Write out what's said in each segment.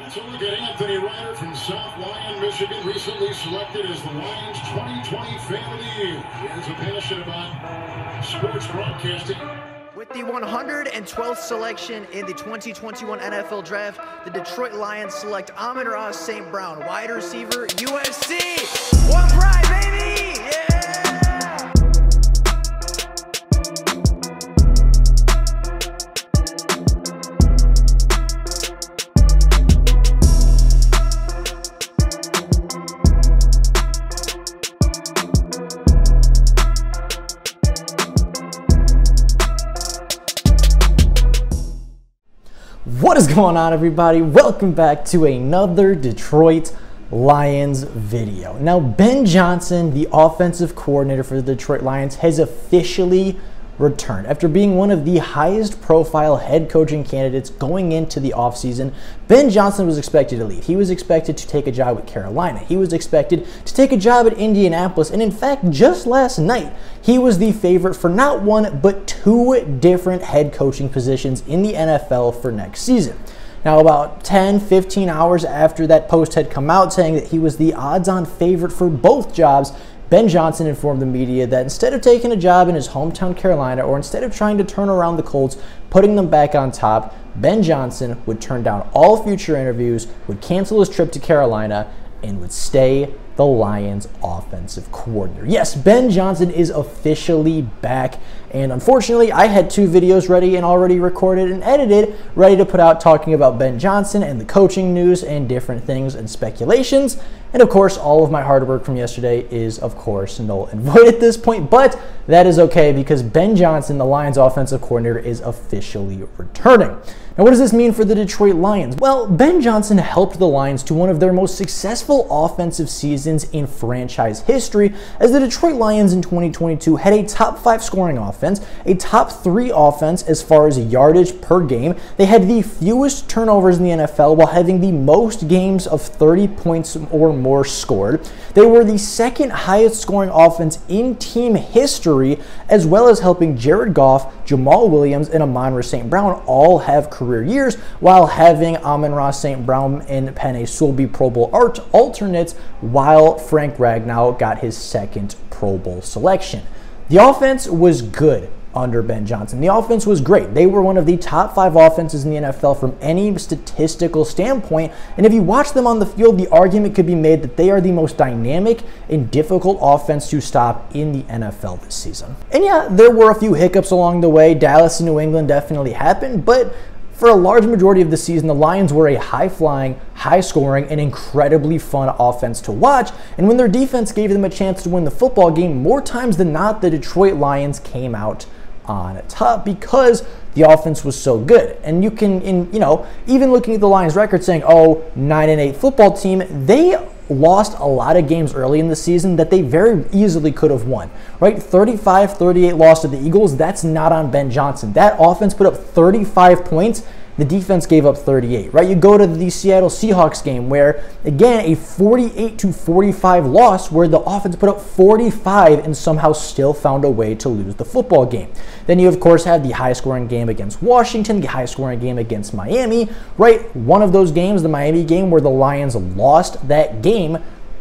Let's look at Anthony Ryder from South Lyon, Michigan, recently selected as the Lions 2020 Fan of the Year. He has a passion about sports broadcasting. With the 112th selection in the 2021 NFL Draft, the Detroit Lions select Amon-Ra St. Brown, wide receiver, USC. One pride, baby! Yeah! What is going on, everybody? Welcome back to another Detroit Lions video. Now, Ben Johnson, the offensive coordinator for the Detroit Lions, has officially returned. After being one of the highest profile head coaching candidates going into the offseason, Ben Johnson was expected to leave. He was expected to take a job with Carolina. He was expected to take a job at Indianapolis. And in fact, just last night, he was the favorite for not one, but two different head coaching positions in the NFL for next season. Now, about 10-15 hours after that post had come out saying that he was the odds-on favorite for both jobs, Ben Johnson informed the media that instead of taking a job in his hometown Carolina, or instead of trying to turn around the Colts, putting them back on top, Ben Johnson would turn down all future interviews, would cancel his trip to Carolina, and would stay the Lions offensive coordinator. Yes, Ben Johnson is officially back, and unfortunately, I had two videos ready and already recorded and edited, ready to put out talking about Ben Johnson and the coaching news and different things and speculations. And of course, all of my hard work from yesterday is, of course, null and void at this point, but that is okay because Ben Johnson, the Lions offensive coordinator, is officially returning. Now, what does this mean for the Detroit Lions? Well, Ben Johnson helped the Lions to one of their most successful offensive seasons in franchise history, as the Detroit Lions in 2022 had a top 5 scoring offense, a top 3 offense as far as yardage per game. They had the fewest turnovers in the NFL while having the most games of 30 points or more scored. They were the second highest scoring offense in team history, as well as helping Jared Goff, Jamal Williams, and Amon-Ra St. Brown all have career years, while having Amon-Ra St. Brown and Penei Sewell be Pro Bowl alternates, while Frank Ragnow got his second Pro Bowl selection. The offense was good under Ben Johnson. The offense was great. They were one of the top 5 offenses in the NFL from any statistical standpoint, and if you watch them on the field, the argument could be made that they are the most dynamic and difficult offense to stop in the NFL this season. And yeah, there were a few hiccups along the way. Dallas and New England definitely happened, but for a large majority of the season, the Lions were a high-flying, high-scoring, and incredibly fun offense to watch. And when their defense gave them a chance to win the football game, more times than not, the Detroit Lions came out on top because the offense was so good. And you can, even looking at the Lions' record saying, oh, 9-8 football team, they lost a lot of games early in the season that they very easily could have won, right? 35-38 loss to the Eagles, that's not on Ben Johnson. That offense put up 35 points. The defense gave up 38, right? You go to the Seattle Seahawks game where, again, a 48-45 loss where the offense put up 45 and somehow still found a way to lose the football game. Then you, of course, have the high-scoring game against Washington, the high-scoring game against Miami, right? One of those games, the Miami game, where the Lions lost that game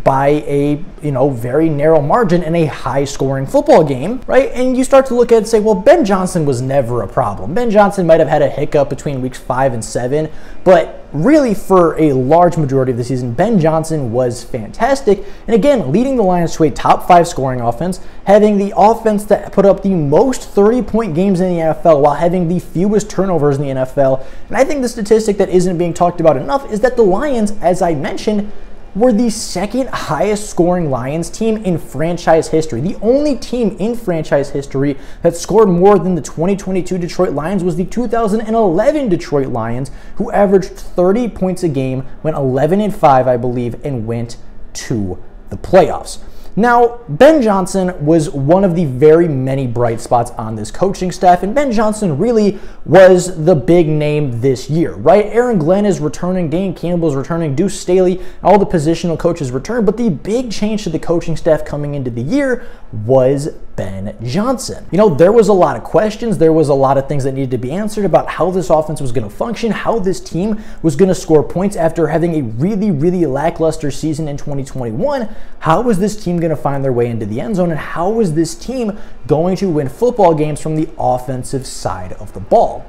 by a very narrow margin in a high-scoring football game, right? And you start to look at it and say, well, Ben Johnson was never a problem. Ben Johnson might have had a hiccup between weeks 5 and 7, but really for a large majority of the season, Ben Johnson was fantastic. And again, leading the Lions to a top 5 scoring offense, having the offense that put up the most 30-point games in the NFL while having the fewest turnovers in the NFL. And I think the statistic that isn't being talked about enough is that the Lions, as I mentioned, were the second highest scoring Lions team in franchise history. The only team in franchise history that scored more than the 2022 Detroit Lions was the 2011 Detroit Lions, who averaged 30 points a game, went 11-5, I believe, and went to the playoffs. Now, Ben Johnson was one of the very many bright spots on this coaching staff, and Ben Johnson really was the big name this year, right? Aaron Glenn is returning, Dan Campbell's returning, Deuce Staley, all the positional coaches return, but the big change to the coaching staff coming into the year was Ben Johnson. You know, there was a lot of questions. There was a lot of things that needed to be answered about how this offense was going to function, how this team was going to score points after having a really, really lackluster season in 2021. How was this team going to find their way into the end zone, and how was this team going to win football games from the offensive side of the ball?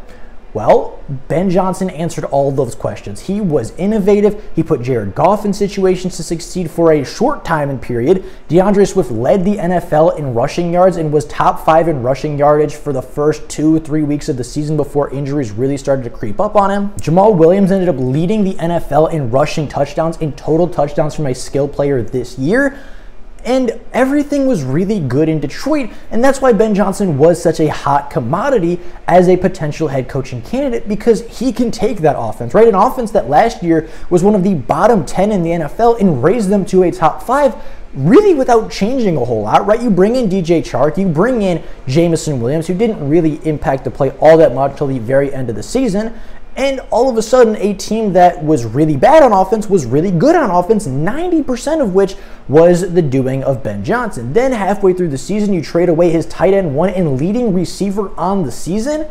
Well, Ben Johnson answered all those questions. He was innovative. He put Jared Goff in situations to succeed for a short time and period. DeAndre Swift led the NFL in rushing yards and was top 5 in rushing yardage for the first 2-3 weeks of the season before injuries really started to creep up on him. Jamal Williams ended up leading the NFL in rushing touchdowns, in total touchdowns from a skill player this year. And everything was really good in Detroit, and that's why Ben Johnson was such a hot commodity as a potential head coaching candidate, because he can take that offense, right? An offense that last year was one of the bottom 10 in the NFL and raise them to a top 5 really without changing a whole lot, right? You bring in DJ Chark, you bring in Jameson Williams, who didn't really impact the play all that much until the very end of the season. And all of a sudden, a team that was really bad on offense was really good on offense, 90% of which was the doing of Ben Johnson. Then halfway through the season, you trade away his tight end 1 and leading receiver on the season,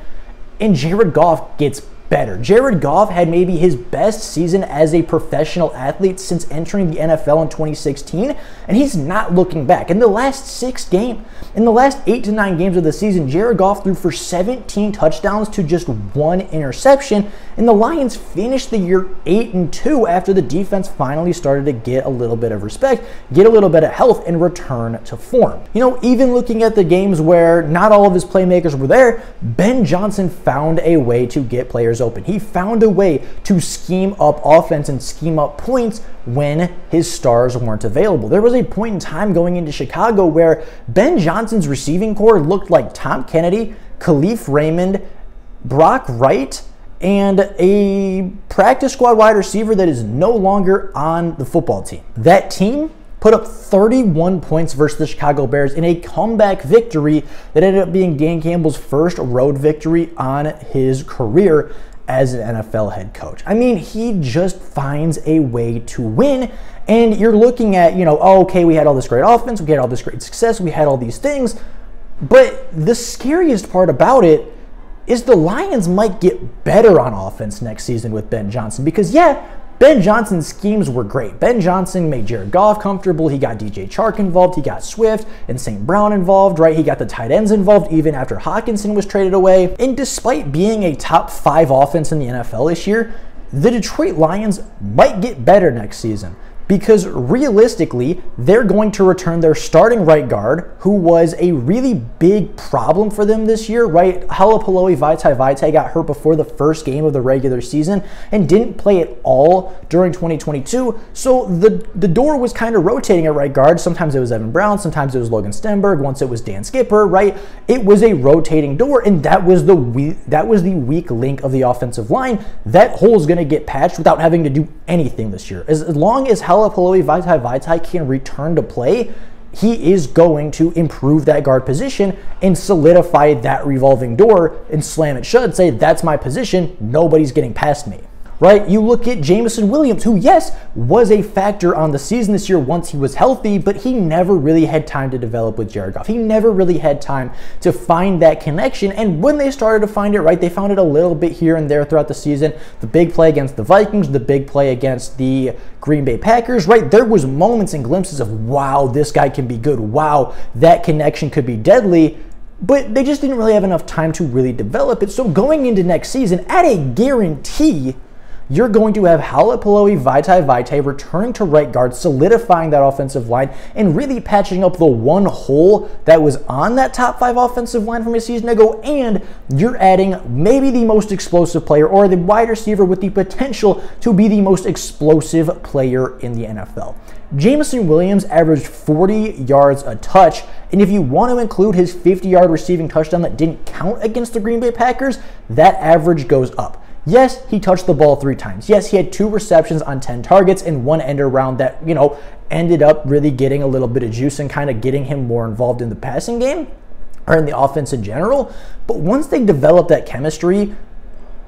and Jared Goff gets better. Jared Goff had maybe his best season as a professional athlete since entering the NFL in 2016, and he's not looking back. In the last 8 to 9 games of the season, Jared Goff threw for 17 touchdowns to just 1 interception, and the Lions finished the year 8-2 after the defense finally started to get a little bit of respect, get a little bit of health, and return to form. You know, even looking at the games where not all of his playmakers were there, Ben Johnson found a way to get players open. He found a way to scheme up offense and scheme up points when his stars weren't available. There was a point in time going into Chicago where Ben Johnson's receiving core looked like Tom Kennedy, Khalif Raymond, Brock Wright, and a practice squad wide receiver that is no longer on the football team. That team put up 31 points versus the Chicago Bears in a comeback victory that ended up being Dan Campbell's first road victory on his career as an NFL head coach. I mean, he just finds a way to win, and you're looking at, you know, oh, okay, we had all this great offense, we had all this great success, we had all these things, but the scariest part about it is the Lions might get better on offense next season with Ben Johnson, because yeah, Ben Johnson's schemes were great. Ben Johnson made Jared Goff comfortable. He got DJ Chark involved. He got Swift and St. Brown involved, right? He got the tight ends involved even after Hawkinson was traded away. And despite being a top 5 offense in the NFL this year, the Detroit Lions might get better next season, because realistically, they're going to return their starting right guard, who was a really big problem for them this year, right? Halapaloe Vaitai got hurt before the first game of the regular season and didn't play at all during 2022. So the door was kind of rotating at right guard. Sometimes it was Evan Brown, sometimes it was Logan Stenberg, once it was Dan Skipper, right? It was a rotating door, and that was the weak link of the offensive line. That hole is going to get patched without having to do anything this year. As long as Halapaloe Vaitai can return to play, he is going to improve that guard position and solidify that revolving door and slam it shut and say, that's my position, nobody's getting past me. Right? You look at Jameson Williams, who, yes, was a factor on the season this year once he was healthy, but he never really had time to develop with Jared Goff. He never really had time to find that connection, and when they started to find it, right, they found it a little bit here and there throughout the season. The big play against the Vikings, the big play against the Green Bay Packers, right? There was moments and glimpses of, wow, this guy can be good. Wow, that connection could be deadly. But they just didn't really have enough time to really develop it. So going into next season, at a guarantee, you're going to have Halapaloe Vaitai returning to right guard, solidifying that offensive line, and really patching up the one hole that was on that top 5 offensive line from a season ago, and you're adding maybe the most explosive player, or the wide receiver with the potential to be the most explosive player in the NFL. Jameson Williams averaged 40 yards a touch, and if you want to include his 50-yard receiving touchdown that didn't count against the Green Bay Packers, that average goes up. Yes, he touched the ball 3 times. Yes, he had 2 receptions on 10 targets and 1 end around that, you know, ended up really getting a little bit of juice and kind of getting him more involved in the passing game or in the offense in general. But once they developed that chemistry,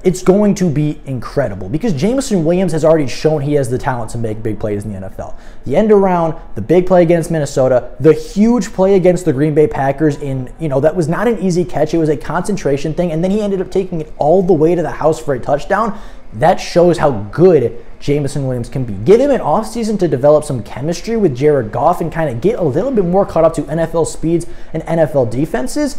it's going to be incredible because Jameson Williams has already shown he has the talent to make big plays in the NFL. The end around, the big play against Minnesota, the huge play against the Green Bay Packers that was not an easy catch. It was a concentration thing, and then he ended up taking it all the way to the house for a touchdown. That shows how good Jameson Williams can be. Give him an offseason to develop some chemistry with Jared Goff and kind of get a little bit more caught up to NFL speeds and NFL defenses.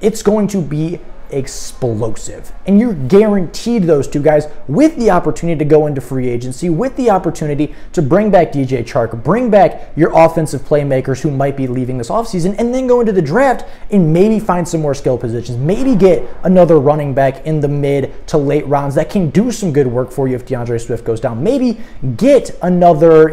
It's going to be explosive, and you're guaranteed those two guys with the opportunity to go into free agency, with the opportunity to bring back DJ Chark, bring back your offensive playmakers who might be leaving this offseason, and then go into the draft and maybe find some more skill positions, maybe get another running back in the mid to late rounds that can do some good work for you if DeAndre Swift goes down, maybe get another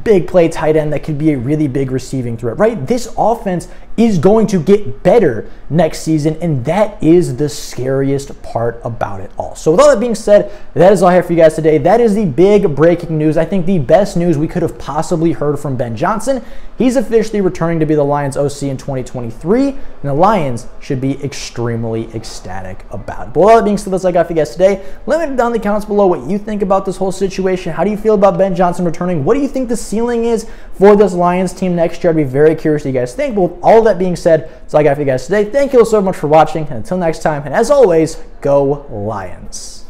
big play tight end that could be a really big receiving threat, right? This offense is going to get better next season, and that is the scariest part about it all. So with all that being said, that is all I have for you guys today. That is the big breaking news. I think the best news we could have possibly heard from Ben Johnson. He's officially returning to be the Lions OC in 2023, and the Lions should be extremely ecstatic about it. But with all that being said, that's all I got for you guys today. Let me know down in the comments below what you think about this whole situation. How do you feel about Ben Johnson returning? What do you think the ceiling is for this Lions team next year? I'd be very curious what you guys think. But with all that being said, that's all I got for you guys today. Thank you so much for watching, and until next time, and as always, go Lions.